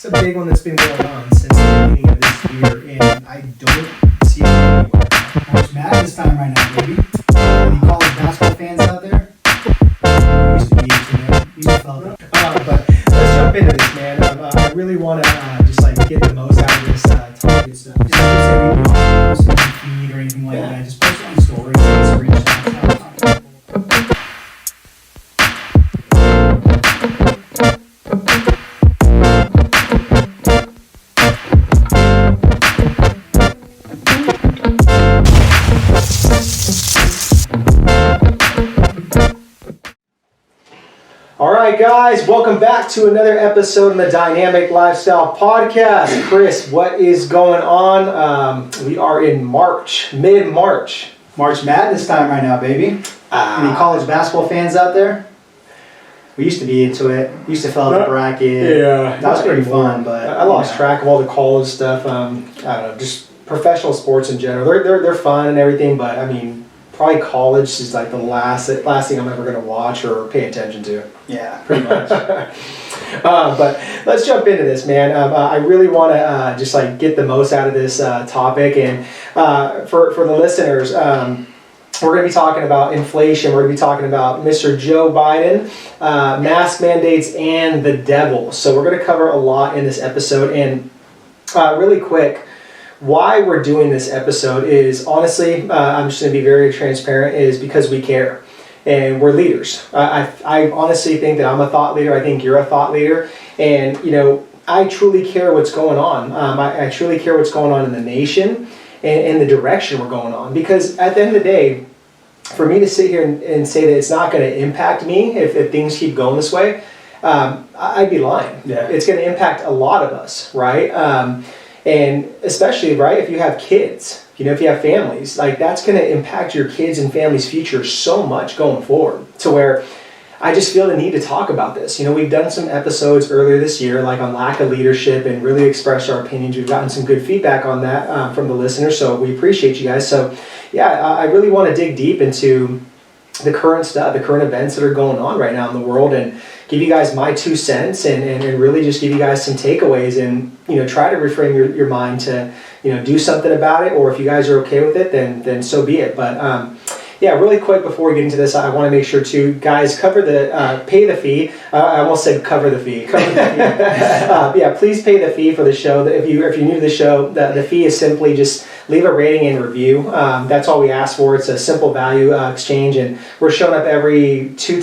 It's a big one that's been going on since the beginning of this year, and I don't see it going anywhere. March Madness time right now, baby. Any college basketball fans out there? Used to be into it. Used to follow it. But let's jump into this, man. I really want to just like get the most out of this topic stuff. Just say we don't post it on the feed or anything like that. Just post it on stories and screenshots. All right, guys, welcome back to another episode of the Dynamic Lifestyle Podcast. Chris, what is going on? We are in March, mid-March. March Madness time right now, baby. Any college basketball fans out there? We used to be into it. Used to fill out the bracket. Yeah, that was pretty fun. But I lost track of all the college stuff. I don't know, just professional sports in general. They're fun and everything, but I mean, probably college is like the last thing I'm ever going to watch or pay attention to. Yeah, pretty much. But let's jump into this, man. I really want to just like get the most out of this topic, and for the listeners, we're going to be talking about inflation. We're going to be talking about Mr. Joe Biden, mask mandates, and the devil. So we're going to cover a lot in this episode. And really quick, why we're doing this episode is honestly, I'm just going to be very transparent, is because we care. And we're leaders. I honestly think that I'm a thought leader. I think you're a thought leader. And, you know, I truly care what's going on. I truly care what's going on in the nation and the direction we're going on. Because at the end of the day, for me to sit here and say that it's not going to impact me if things keep going this way, I'd be lying. Yeah. It's going to impact a lot of us, right? And especially, right, if you have kids, you know, if you have families, like that's going to impact your kids and families' future so much going forward, to where I just feel the need to talk about this. You know, we've done some episodes earlier this year, like on lack of leadership, and really expressed our opinions. We've gotten some good feedback on that from the listeners, so we appreciate you guys. So, yeah, I really want to dig deep into the current stuff, the current events that are going on right now in the world, and give you guys my 2 cents and really just give you guys some takeaways, and, you know, try to reframe your mind to, you know, do something about it, or if you guys are okay with it, then so be it. But yeah, really quick before we get into this, I want to make sure to, guys, cover the pay the fee. I almost said cover the fee. Cover the fee. Yeah, please pay the fee for the show. If you're new to the show, the fee is simply just leave a rating and review. That's all we ask for. It's a simple value exchange, and we're showing up every week, 2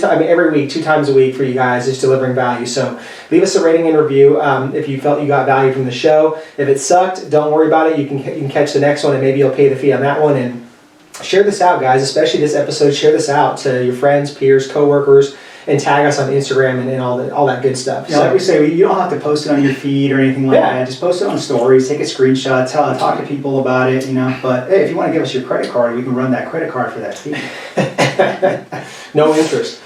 times a week for you guys, just delivering value. So leave us a rating and review if you felt you got value from the show. If it sucked, don't worry about it. You can catch the next one, and maybe you'll pay the fee on that one. And share this out, guys, especially this episode. Share this out to your friends, peers, coworkers, and tag us on Instagram and all that good stuff. Yeah, so, like we say, you don't have to post it on your feed or anything like that. Just post it on stories, take a screenshot, talk to people about it, you know. But hey, if you want to give us your credit card, we can run that credit card for that fee. No interest.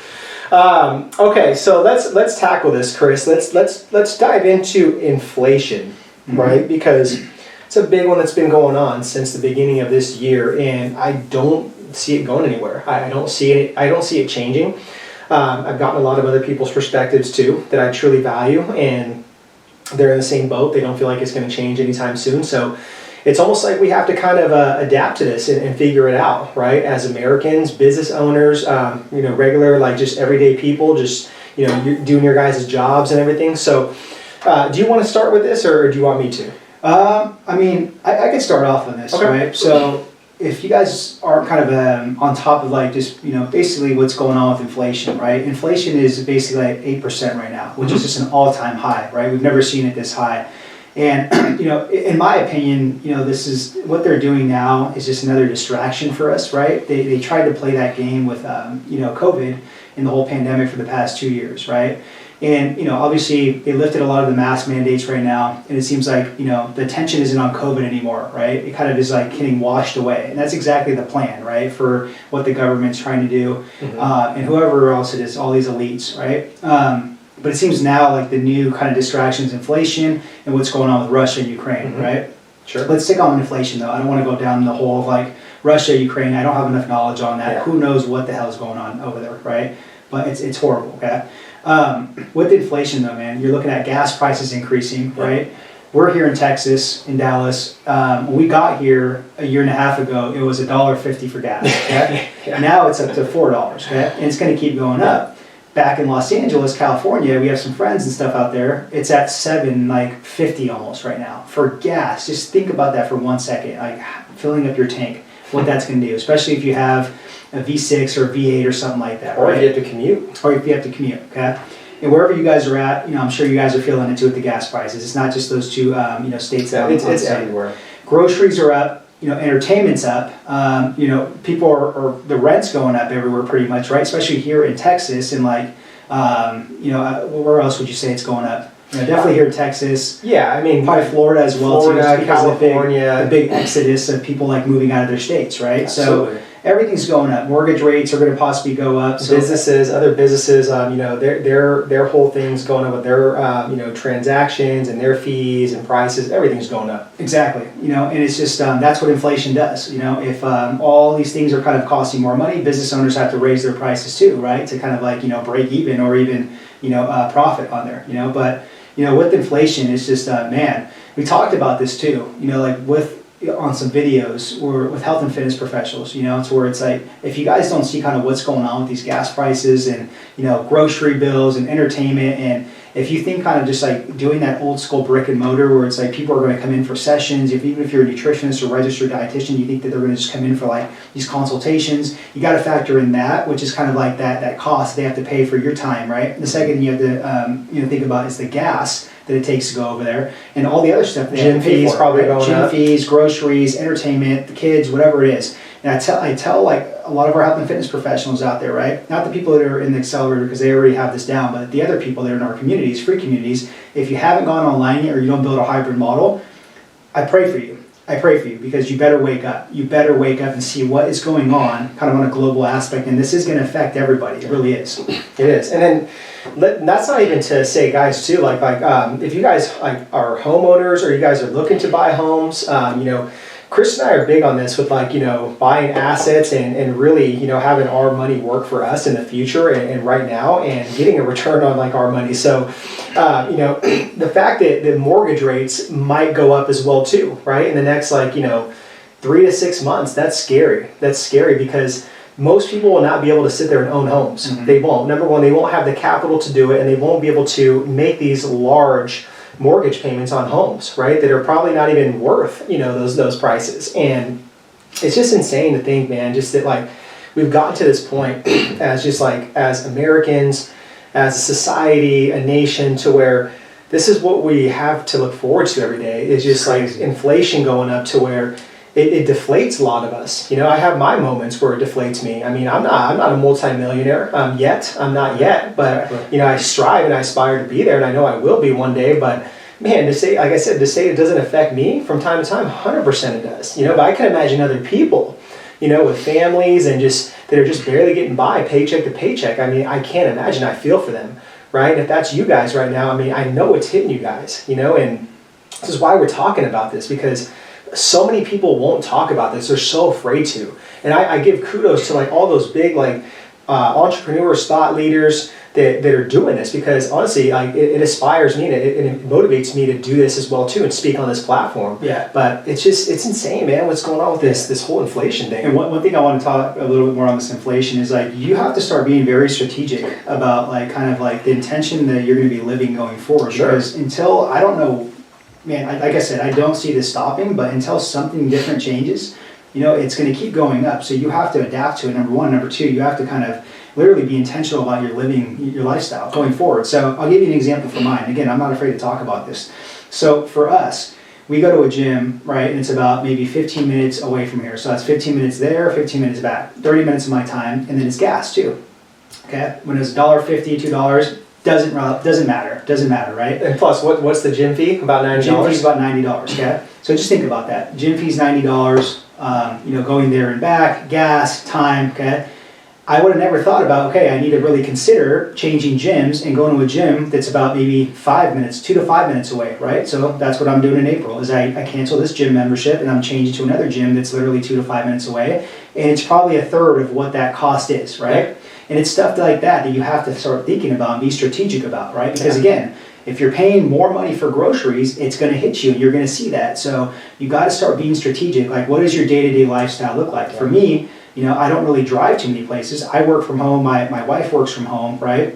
Okay, so let's tackle this, Chris. Let's dive into inflation, right? Because it's a big one that's been going on since the beginning of this year, and I don't see it going anywhere. I don't see it changing. I've gotten a lot of other people's perspectives too that I truly value, and they're in the same boat. They don't feel like it's going to change anytime soon. So it's almost like we have to kind of adapt to this and figure it out, right? As Americans, business owners, you know, regular, like just everyday people, just, you know, you're doing your guys' jobs and everything. So do you want to start with this, or do you want me to? I mean, I could start off on this, okay. Right? So if you guys are kind of on top of like just, you know, basically what's going on with inflation, right? Inflation is basically like 8% right now, which is just an all-time high, right? We've never seen it this high. And, you know, in my opinion, you know, this is what they're doing now is just another distraction for us, right? They tried to play that game with, you know, COVID and the whole pandemic for the past 2 years, right? And, you know, obviously they lifted a lot of the mask mandates right now, and it seems like, you know, the attention isn't on COVID anymore, right? It kind of is like getting washed away. And that's exactly the plan, right, for what the government's trying to do, and whoever else it is, all these elites, right? But it seems now like the new kind of distractions, inflation, and what's going on with Russia and Ukraine, right? Sure. Let's stick on inflation, though. I don't want to go down the whole of like Russia, Ukraine. I don't have enough knowledge on that. Yeah. Who knows what the hell is going on over there, right? But it's horrible, okay? With inflation though, man, you're looking at gas prices increasing, right? We're here in Texas, in Dallas. When we got here a year and a half ago, it was $1.50 for gas. Okay? Now it's up to $4. Okay? And it's going to keep going up. Back in Los Angeles, California, we have some friends and stuff out there. It's at $7.50 almost right now for gas. Just think about that for 1 second, like filling up your tank. What that's going to do, especially if you have a V6 or a V8 or something like that. Or right? if you have to commute. Or if you have to commute. Okay. And wherever you guys are at, I'm sure you guys are feeling it too with the gas prices. It's not just those two, states that it's everywhere. Groceries are up. Entertainment's up. People are the rent's going up everywhere pretty much, right? Especially here in Texas and where else would you say it's going up? Definitely here in Texas. Yeah, I mean probably Florida as well too. Florida, California, the big exodus of people moving out of their states, right? Absolutely. So everything's going up. Mortgage rates are going to possibly go up. So other businesses, their whole thing's going up with their transactions and their fees and prices. Everything's going up. Exactly. And it's just that's what inflation does. If all these things are kind of costing more money, business owners have to raise their prices too, right? To kind of break even or even profit on there. But with inflation, it's just man. We talked about this too. On some videos or with health and fitness professionals, it's where it's like, if you guys don't see kind of what's going on with these gas prices and, grocery bills and entertainment, and if you think kind of just like doing that old school brick and mortar where it's like people are going to come in for sessions, even if you're a nutritionist or registered dietitian, you think that they're going to just come in for these consultations, you got to factor in that, which is kind of like that cost they have to pay for your time, right? The second thing you have to think about is the gas that it takes to go over there, and all the other stuff they have to pay for, probably going gym up. fees, groceries, entertainment, the kids, whatever it is. And I tell a lot of our health and fitness professionals out there, right? Not the people that are in the accelerator because they already have this down, but the other people that are in our communities, free communities. If you haven't gone online yet or you don't build a hybrid model, I pray for you. I pray for you because you better wake up. You better wake up and see what is going on, kind of on a global aspect, and this is going to affect everybody. It really is. It is, and then that's not even to say, guys, too. If you guys are homeowners or you guys are looking to buy homes, Chris and I are big on this with buying assets and really having our money work for us in the future and right now and getting a return on our money. So the fact that the mortgage rates might go up as well too, right? In the next 3 to 6 months, that's scary. That's scary because most people will not be able to sit there and own homes. Mm-hmm. They won't. Number one, they won't have the capital to do it, and they won't be able to make these large mortgage payments on homes, right? That are probably not even worth, those prices. And it's just insane to think, man, just that we've gotten to this point as Americans, as a society, a nation, to where this is what we have to look forward to every day. It's just inflation going up to where it deflates a lot of us. I have my moments where it deflates me. I mean, I'm not a multimillionaire yet. I'm not yet, but I strive and I aspire to be there, and I know I will be one day. But man, to say it doesn't affect me from time to time, 100% it does. But I can imagine other people, with families and that are just barely getting by, paycheck to paycheck. I mean, I can't imagine. I feel for them, right? And if that's you guys right now, I mean, I know it's hitting you guys, and this is why we're talking about this, because so many people won't talk about this. They're so afraid to. And I give kudos to all those big entrepreneurs, thought leaders that are doing this, because honestly, it inspires me and it motivates me to do this as well too and speak on this platform. Yeah. But it's insane, man, what's going on with this whole inflation thing. And one thing I want to talk a little bit more on this inflation is you have to start being very strategic about the intention that you're going to be living going forward. Sure. Because until, I don't know, man, like I said, I don't see this stopping, but until something different changes, it's going to keep going up. So you have to adapt to it, number one. Number two, you have to kind of literally be intentional about your lifestyle going forward. So I'll give you an example for mine. Again, I'm not afraid to talk about this. So for us, we go to a gym, right, and it's about maybe 15 minutes away from here. So that's 15 minutes there, 15 minutes back, 30 minutes of my time, and then it's gas too. Okay? When it's $1.50, $2, doesn't matter, right? And plus, what's the gym fee? About $90? Gym fee's about $90, okay? So just think about that. Gym fee's $90, going there and back, gas, time, okay? I would have never thought about, I need to really consider changing gyms and going to a gym that's about maybe 5 minutes, 2 to 5 minutes away, right? So that's what I'm doing in April, is I cancel this gym membership and I'm changing to another gym that's literally 2 to 5 minutes away. And it's probably a third of what that cost is, right? And it's stuff like that you have to start thinking about and be strategic about, right? Because again, if you're paying more money for groceries, it's going to hit you and you're going to see that. So you got to start being strategic. Like, what does your day-to-day lifestyle look like? For me, I don't really drive too many places. I work from home. My wife works from home, right?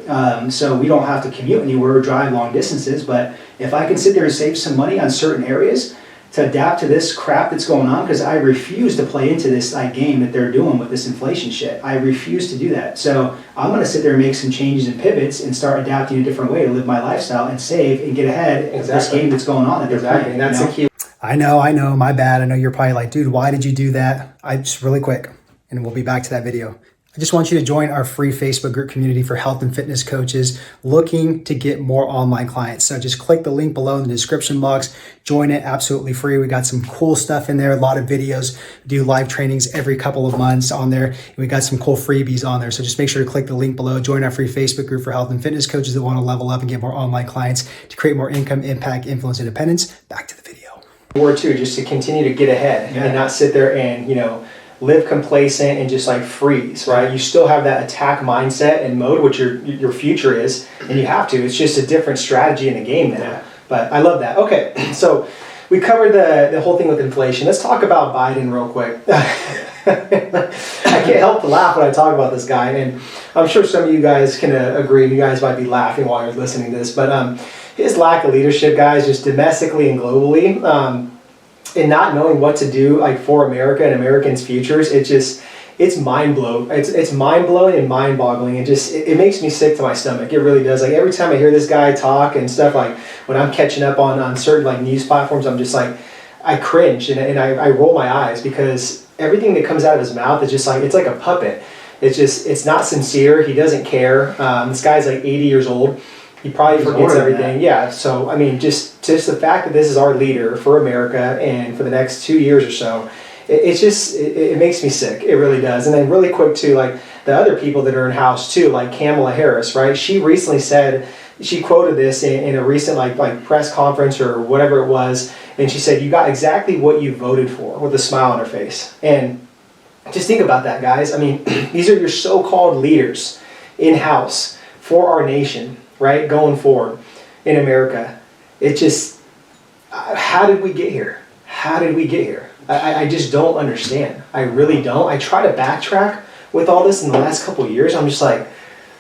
So we don't have to commute anywhere or drive long distances. But if I can sit there and save some money on certain areas to adapt to this crap that's going on, because I refuse to play into this game that they're doing with this inflation shit. I refuse to do that. So I'm going to sit there and make some changes and pivots and start adapting a different way to live my lifestyle and save and get ahead of this game that's going on that they're playing. And that's the key. I know, my bad. I know you're probably like, dude, why did you do that? Just really quick, and we'll be back to that video. I just want you to join our free Facebook group community for health and fitness coaches looking to get more online clients. So just click the link below in the description box, join it absolutely free. We got some cool stuff in there, a lot of videos, we do live trainings every couple of months on there. And we got some cool freebies on there. So just make sure to click the link below, join our free Facebook group for health and fitness coaches that want to level up and get more online clients to create more income, impact, influence, independence. Back to the video. Or two, just to continue to get ahead and not sit there and, live complacent and just like freeze, right? You still have that attack mindset and mode, which your future is, and you have to. It's just a different strategy in the game now. Yeah. But I love that. Okay, so we covered the whole thing with inflation. Let's talk about Biden real quick. I can't help to laugh when I talk about this guy, and I'm sure some of you guys can agree. You guys might be laughing while you're listening to this, but his lack of leadership, guys, just domestically and globally, and not knowing what to do like for America and Americans' futures, it's mind-blowing. It's mind-blowing and mind-boggling. It makes me sick to my stomach. It really does. Like every time I hear this guy talk and stuff, like when I'm catching up on certain like news platforms, I'm just like, I cringe and I roll my eyes because everything that comes out of his mouth is just like, it's like a puppet. It's not sincere. He doesn't care. This guy's like 80 years old. He probably forgets everything. Yeah. So, I mean, just the fact that this is our leader for America and for the next 2 years or so, it makes me sick. It really does. And then really quick too, like the other people that are in house too, like Kamala Harris, right? She recently said, she quoted this in a recent like press conference or whatever it was. And she said, you got exactly what you voted for, with a smile on her face. And just think about that, guys. I mean, these are your so-called leaders in house for our nation, right, going forward in America. It just, how did we get here? How did we get here? I just don't understand. I really don't. I try to backtrack with all this in the last couple of years. I'm just like,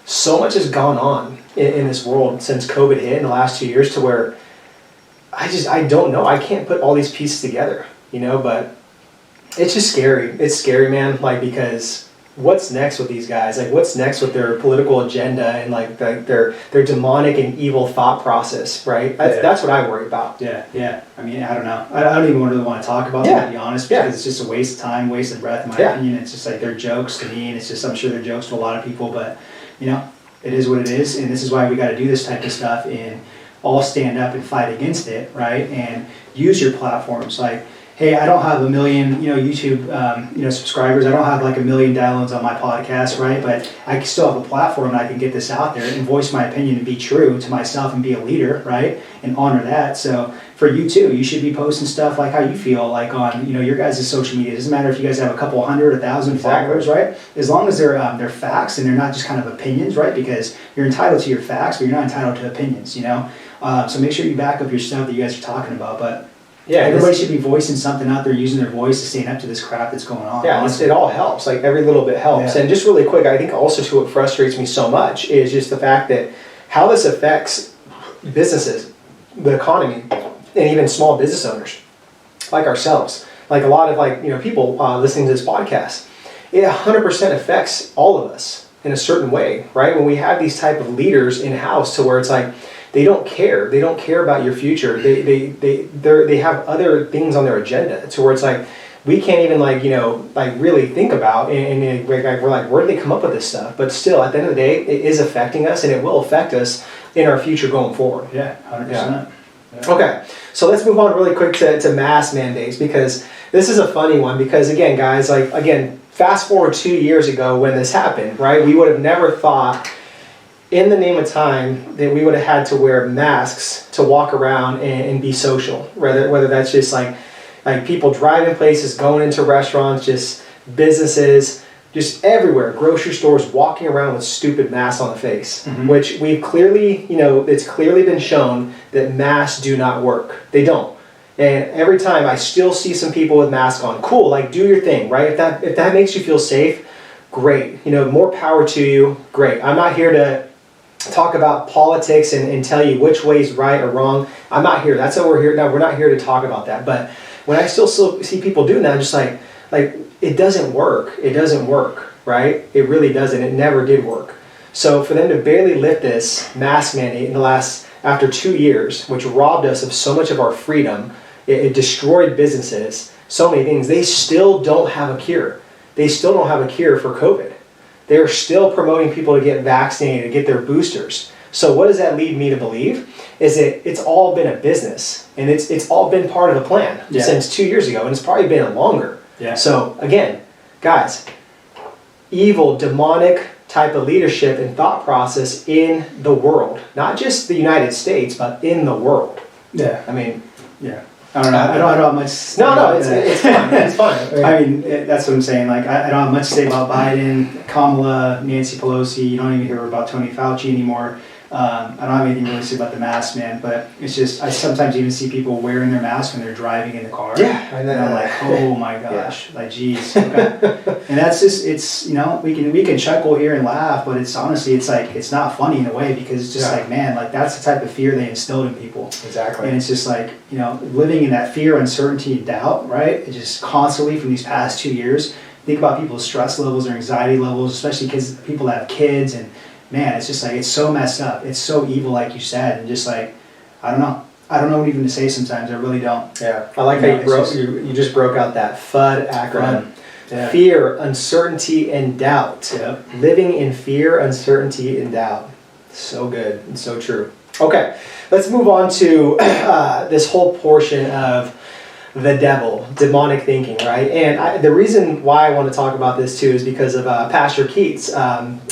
so much has gone on in this world since COVID hit in the last 2 years to where I don't know. I can't put all these pieces together, but it's just scary. It's scary, man, like, because what's next with these guys? Like, what's next with their political agenda and like their demonic and evil thought process, right? That's what I worry about. Yeah. I mean, I don't know. I don't even really want to talk about that, to be honest, because it's just a waste of time, waste of breath, in my opinion. It's just like they're jokes to me, and it's just, I'm sure they're jokes to a lot of people, but it is what it is, and this is why we got to do this type of stuff and all stand up and fight against it, right? And use your platforms. Like, hey, I don't have 1 million, YouTube, subscribers. I don't have like 1 million downloads on my podcast, right? But I still have a platform and I can get this out there and voice my opinion and be true to myself and be a leader, right? And honor that. So for you too, you should be posting stuff like how you feel, like on, your guys' social media. It doesn't matter if you guys have a couple hundred, 1,000 followers, right? As long as they're facts and they're not just kind of opinions, right? Because you're entitled to your facts, but you're not entitled to opinions, So make sure you back up your stuff that you guys are talking about. But yeah, everybody should be voicing something out there, using their voice to stand up to this crap that's going on. Yeah, it all helps. Like every little bit helps. Yeah. And just really quick, I think also too what frustrates me so much is just the fact that how this affects businesses, the economy, and even small business owners like ourselves. Like a lot of people listening to this podcast, it 100% affects all of us in a certain way, right? When we have these type of leaders in house to where it's like, they don't care. They don't care about your future. They have other things on their agenda to where it's like we can't even really think about and we're like, where did they come up with this stuff? But still, at the end of the day, it is affecting us and it will affect us in our future going forward. Yeah, 100%. Yeah. Okay, so let's move on really quick to mask mandates, because this is a funny one. Because again, guys, fast forward 2 years ago when this happened, right? We would have never thought, in the name of time, that we would have had to wear masks to walk around and be social. Whether that's just like people driving places, going into restaurants, just businesses, just everywhere, grocery stores, walking around with stupid masks on the face, which we've clearly, it's clearly been shown that masks do not work. They don't. And every time I still see some people with masks on. Cool, like do your thing, right? If that makes you feel safe, great. More power to you, great. I'm not here to talk about politics and tell you which way is right or wrong. I'm not here. That's what we're here. No, we're not here to talk about that. But when I still see people doing that, I'm just like it doesn't work. It doesn't work, right? It really doesn't. It never did work. So for them to barely lift this mask mandate after 2 years, which robbed us of so much of our freedom, it destroyed businesses, so many things. They still don't have a cure. They still don't have a cure for COVID. They're still promoting people to get vaccinated, to get their boosters. So what does that lead me to believe? Is that it's all been a business, and it's all been part of a plan since 2 years ago, and it's probably been longer. Yeah. So again, guys, evil, demonic type of leadership and thought process in the world, not just the United States, but in the world. Yeah. I mean, yeah. I don't know. I don't have much. No, it's fine. It's fine. I mean, that's what I'm saying. Like, I don't have much to say about Biden, Kamala, Nancy Pelosi. You don't even hear about Tony Fauci anymore. I don't have anything really to say about the mask, man. But it's just, I sometimes even see people wearing their mask when they're driving in the car. Yeah. And then I'm like, oh my gosh, like, geez. Okay. And that's just, it's, we can chuckle here and laugh, but it's honestly, it's like, it's not funny in a way, because it's just like, man, like, that's the type of fear they instilled in people. Exactly. And it's just like, living in that fear, uncertainty, and doubt, right? It's just constantly from these past 2 years. Think about people's stress levels or anxiety levels, especially because people that have kids, and man, it's just like, it's so messed up. It's so evil, like you said, and just like, I don't know. I don't know what even to say sometimes. I really don't. Yeah, I like how you just broke out that FUD acronym. Yeah. Fear, uncertainty, and doubt. Yep. Living in fear, uncertainty, and doubt. So good and so true. Okay, let's move on to this whole portion of the devil, demonic thinking, right? And the reason why I want to talk about this too is because of Pastor Keats,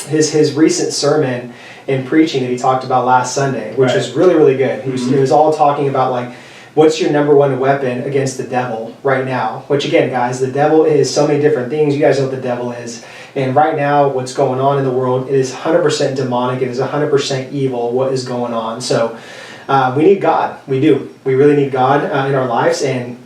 his recent sermon and preaching that he talked about last Sunday, which was really, really good. He was all talking about like, what's your number one weapon against the devil right now? Which again, guys, the devil is so many different things. You guys know what the devil is. And right now, what's going on in the world, it is 100% demonic. It is 100% evil, what is going on. So we need God. We do. We really need God in our lives. And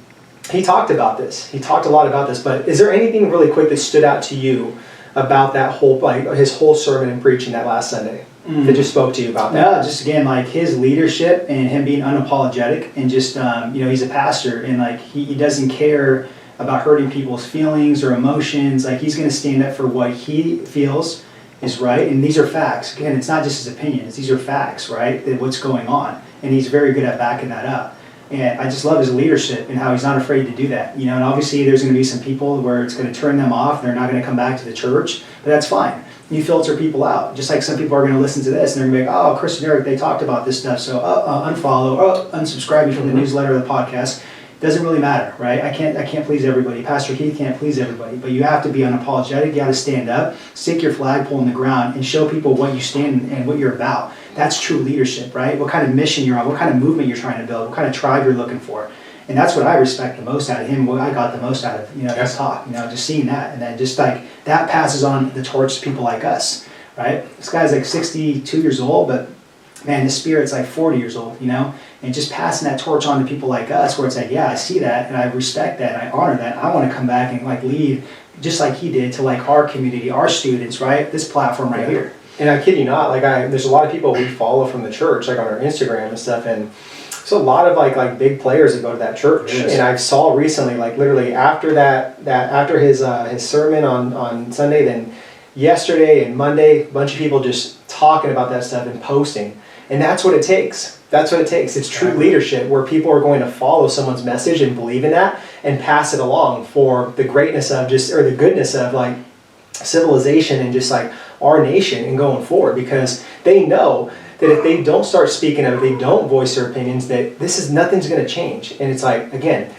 he talked about this. He talked a lot about this. But is there anything really quick that stood out to you about that whole, like his whole sermon and preaching that last Sunday that just spoke to you about that? Yeah, just again, like his leadership and him being unapologetic, and just, he's a pastor, and like he doesn't care about hurting people's feelings or emotions. Like, he's going to stand up for what he feels is right. And these are facts. Again, it's not just his opinions. These are facts, right? That what's going on. And he's very good at backing that up. And I just love his leadership and how he's not afraid to do that. And obviously there's going to be some people where it's going to turn them off. They're not going to come back to the church, but that's fine. You filter people out. Just like some people are going to listen to this and they're going to be like, oh, Chris and Eric, they talked about this stuff, so unfollow, unsubscribe me from the newsletter or the podcast. Doesn't really matter, right? I can't please everybody. Pastor Keith can't please everybody, but you have to be unapologetic. You got to stand up, stick your flagpole in the ground, and show people what you stand and what you're about. That's true leadership, right? What kind of mission you're on, what kind of movement you're trying to build, what kind of tribe you're looking for. And that's what I respect the most out of him, what I got the most out of, his talk, just seeing that. And then just like that passes on the torch to people like us, right? This guy's like 62 years old, but man, his spirit's like 40 years old, and just passing that torch on to people like us, where it's like, yeah, I see that, and I respect that, and I honor that. I want to come back and like lead just like he did to like our community, our students, right? This platform right here. And I kid you not, like there's a lot of people we follow from the church, like on our Instagram and stuff, and there's a lot of like big players that go to that church. Yes. And I saw recently, like literally after after his sermon on Sunday, then yesterday and Monday, a bunch of people just talking about that stuff and posting. And that's what it takes. That's what it takes. It's true leadership, where people are going to follow someone's message and believe in that and pass it along for the greatness of the goodness of like civilization and just like our nation and going forward, because they know that if they don't start speaking up, if they don't voice their opinions, that nothing's going to change. And it's like, again,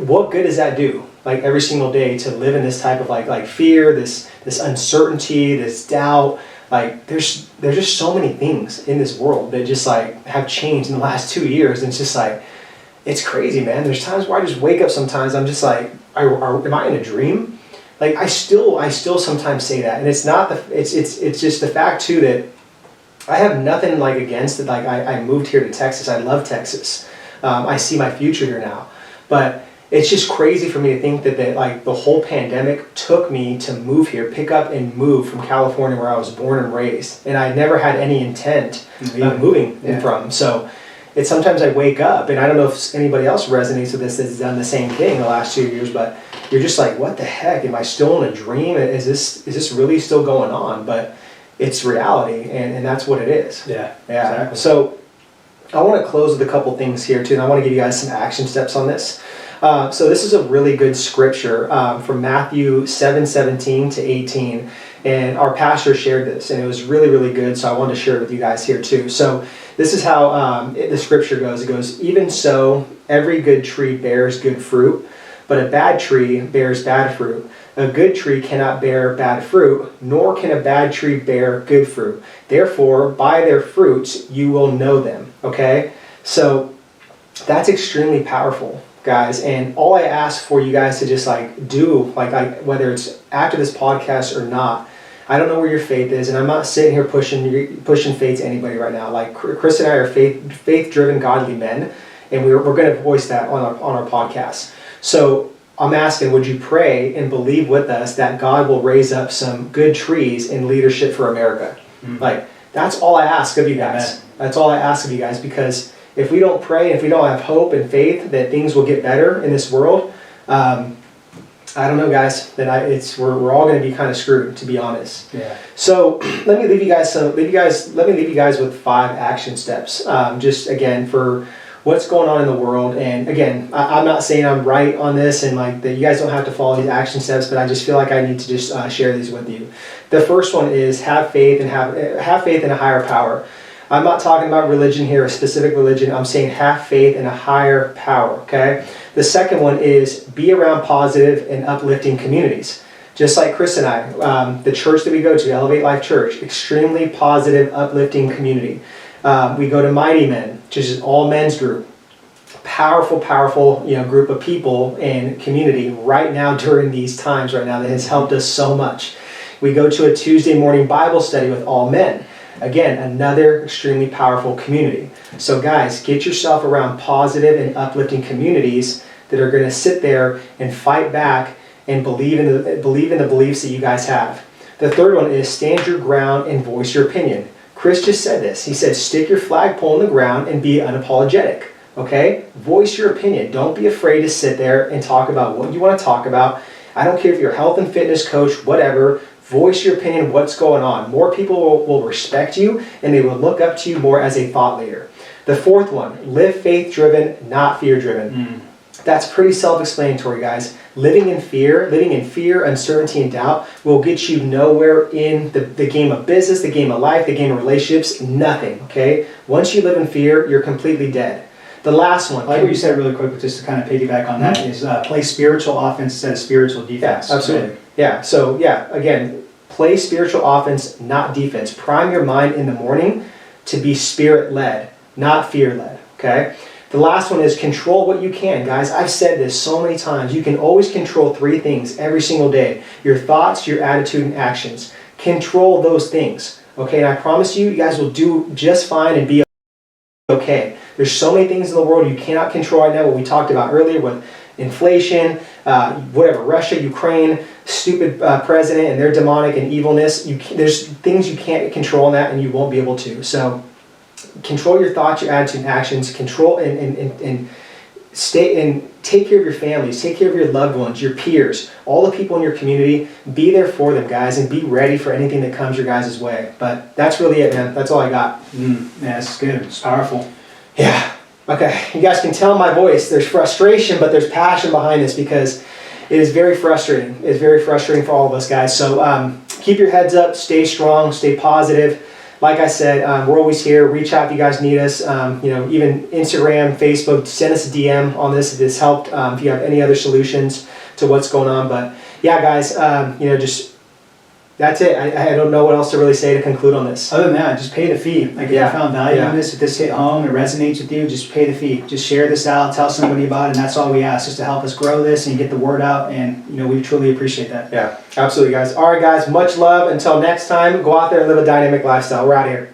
what good does that do? Like every single day to live in this type of like fear, this uncertainty, this doubt. Like there's just so many things in this world that just like have changed in the last 2 years, and it's just like, it's crazy, man. There's times where I just wake up sometimes, I'm just like, am I in a dream? like I still sometimes say that, and it's not it's just the fact too that I have nothing like against it. Like I moved here to Texas. I love Texas. I see my future here now, but it's just crazy for me to think that like the whole pandemic took me to move here, pick up and move from California where I was born and raised, and I never had any intent of moving from. So it's sometimes I wake up, and I don't know if anybody else resonates with this that's done the same thing the last 2 years, but you're just like, what the heck? Am I still in a dream? Is this really still going on? But it's reality, and that's what it is. Yeah. Exactly. So I want to close with a couple things here too, and I want to give you guys some action steps on this. So this is a really good scripture from Matthew 7:17 to 18, and our pastor shared this, and it was really, really good, so I wanted to share it with you guys here too. So this is how the scripture goes. It goes, even so, every good tree bears good fruit, but a bad tree bears bad fruit. A good tree cannot bear bad fruit, nor can a bad tree bear good fruit. Therefore, by their fruits you will know them. Okay? So that's extremely powerful, guys. And all I ask for you guys to just like do, like whether it's after this podcast or not, I don't know where your faith is, and I'm not sitting here pushing faith to anybody right now. Like Chris and I are faith-driven, godly men, and we're going to voice that on our podcast. So I'm asking, would you pray and believe with us that God will raise up some good trees in leadership for America? Mm-hmm. Like, that's all I ask of you guys. Amen. That's all I ask of you guys, because if we don't pray, if we don't have hope and faith that things will get better in this world, I don't know, guys. Then we're all going to be kind of screwed, to be honest. Yeah. So let me leave you guys with 5 action steps. Just again for what's going on in the world. And again, I'm not saying I'm right on this, and like that you guys don't have to follow these action steps, but I just feel like I need to just share these with you. The first one is have faith in a higher power. I'm not talking about religion here, a specific religion. I'm saying have faith in a higher power, okay? The second one is be around positive and uplifting communities. Just like Chris and I, the church that we go to, Elevate Life Church, extremely positive, uplifting community. We go to Mighty Men, which is an all men's group. Powerful group of people and community right now during these times right now that has helped us so much. We go to a Tuesday morning Bible study with all men. Again, another extremely powerful community. So guys, get yourself around positive and uplifting communities that are going to sit there and fight back and believe in the beliefs that you guys have. The third one is stand your ground and voice your opinion. Chris just said this. He said, stick your flagpole in the ground and be unapologetic. Okay? Voice your opinion. Don't be afraid to sit there and talk about what you want to talk about. I don't care if you're a health and fitness coach, whatever. Voice your opinion, what's going on. More people will respect you, and they will look up to you more as a thought leader. The fourth one, live faith-driven, not fear-driven. That's pretty self-explanatory, guys. Living in fear, uncertainty, and doubt will get you nowhere in the game of business, the game of life, the game of relationships, nothing, okay? Once you live in fear, you're completely dead. The last one. I like what you said really quick, just to kind of piggyback on that, is play spiritual offense instead of spiritual defense. Yeah, absolutely. Right? Yeah, so again, play spiritual offense, not defense. Prime your mind in the morning to be spirit-led, not fear-led, okay? The last one is control what you can. Guys, I've said this so many times. You can always control 3 things every single day. Your thoughts, your attitude, and actions. Control those things, okay? And I promise you, you guys will do just fine and be okay. There's so many things in the world you cannot control right now, what we talked about earlier with inflation, Russia, Ukraine, stupid president and their demonic and evilness. There's things you can't control in that, and you won't be able to. So control your thoughts, your attitude, and actions. Control and stay and take care of your families, take care of your loved ones, your peers, all the people in your community. Be there for them, guys, and be ready for anything that comes your guys' way. But that's really it, man. That's all I got. Yeah, that's good. It's powerful. Yeah. Okay, you guys can tell my voice. There's frustration, but there's passion behind this, because it is very frustrating. It's very frustrating for all of us, guys. So keep your heads up, stay strong, stay positive. Like I said, we're always here. Reach out if you guys need us. Even Instagram, Facebook, send us a DM on this if this helped. If you have any other solutions to what's going on. But yeah, guys, just That's it. I don't know what else to really say to conclude on this. Other than that, just pay the fee. Like if you found value in this, if this hit home, it resonates with you, just pay the fee. Just share this out, tell somebody about it, and that's all we ask, just to help us grow this and get the word out. And we truly appreciate that. Yeah, absolutely, guys. All right, guys, much love. Until next time, go out there and live a dynamic lifestyle. We're out of here.